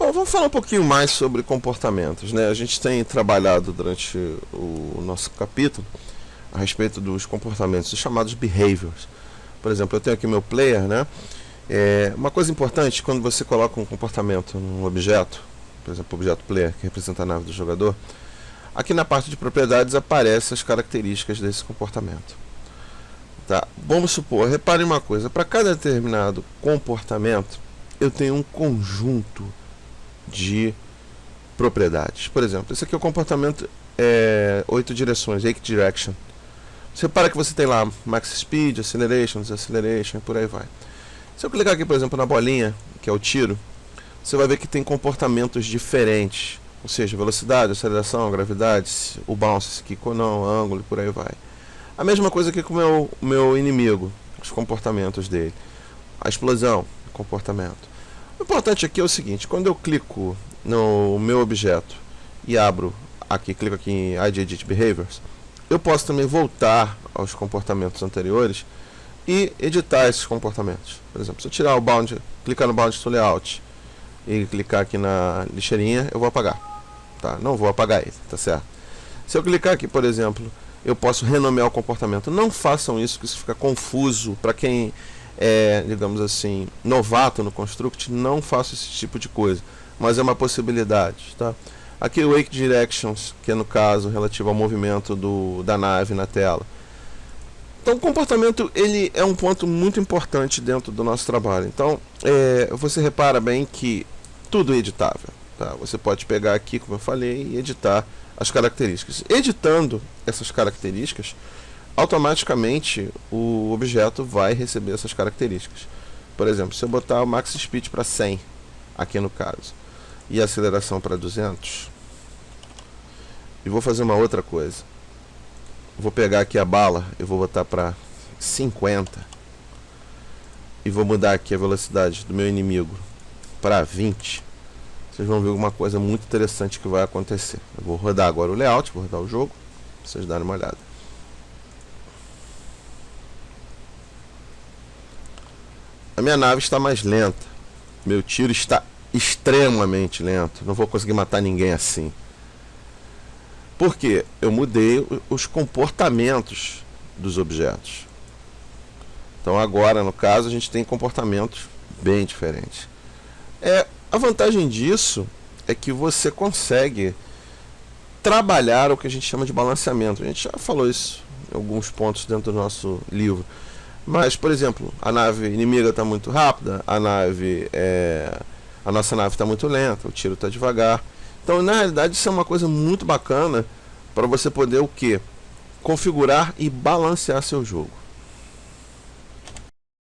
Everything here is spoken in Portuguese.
Bom, vamos falar um pouquinho mais sobre comportamentos, né? A gente tem trabalhado durante o nosso capítulo a respeito dos comportamentos, os chamados behaviors. Por exemplo, eu tenho aqui meu player, né? Uma coisa importante, quando você coloca um comportamento num objeto, por exemplo, o objeto player, que representa a nave do jogador, aqui na parte de propriedades aparecem as características desse comportamento. Tá? Vamos supor, reparem uma coisa, para cada determinado comportamento, eu tenho um conjunto de propriedades. Por exemplo, esse aqui é o comportamento 8 direções, 8 direction. Você repara que você tem lá max speed, acceleration, deceleration e por aí vai. Se eu clicar aqui, por exemplo, na bolinha, que é o tiro, você vai ver que tem comportamentos diferentes. Ou seja, velocidade, aceleração, gravidade, o bounce aqui, com não, ângulo e por aí vai. A mesma coisa aqui com o meu inimigo, os comportamentos dele. A explosão, comportamento. O importante aqui é o seguinte, quando eu clico no meu objeto e abro aqui, clico aqui em ID Edit Behaviors, eu posso também voltar aos comportamentos anteriores e editar esses comportamentos. Por exemplo, se eu tirar o bound, clicar no bound to layout e clicar aqui na lixeirinha, eu vou apagar. Tá? Não vou apagar ele, tá certo? Se eu clicar aqui, por exemplo, eu posso renomear o comportamento. Não façam isso, que isso fica confuso. Para quem digamos assim, novato no Construct, não faça esse tipo de coisa. Mas é uma possibilidade. Tá? Aqui o Wake Directions, que é no caso relativo ao movimento da nave na tela. Então o comportamento ele é um ponto muito importante dentro do nosso trabalho. Então você repara bem que tudo é editável. Tá? Você pode pegar aqui, como eu falei, e editar as características. Editando essas características, automaticamente o objeto vai receber essas características. Por exemplo, se eu botar o max speed para 100, aqui no caso, e a aceleração para 200, e vou fazer uma outra coisa. Vou pegar aqui a bala, eu vou botar para 50, e vou mudar aqui a velocidade do meu inimigo para 20. Vocês vão ver alguma coisa muito interessante que vai acontecer. Eu vou rodar agora o layout, vou rodar o jogo, pra vocês darem uma olhada. A minha nave está mais lenta. Meu tiro está extremamente lento. Não vou conseguir matar ninguém assim. Por quê? Eu mudei os comportamentos dos objetos. Então agora, no caso, a gente tem comportamentos bem diferentes. A vantagem disso é que você consegue trabalhar o que a gente chama de balanceamento. A gente já falou isso em alguns pontos dentro do nosso livro. Mas, por exemplo, a nave inimiga está muito rápida, a nossa nave está muito lenta, o tiro está devagar. Então, na realidade, isso é uma coisa muito bacana para você poder o quê? Configurar e balancear seu jogo.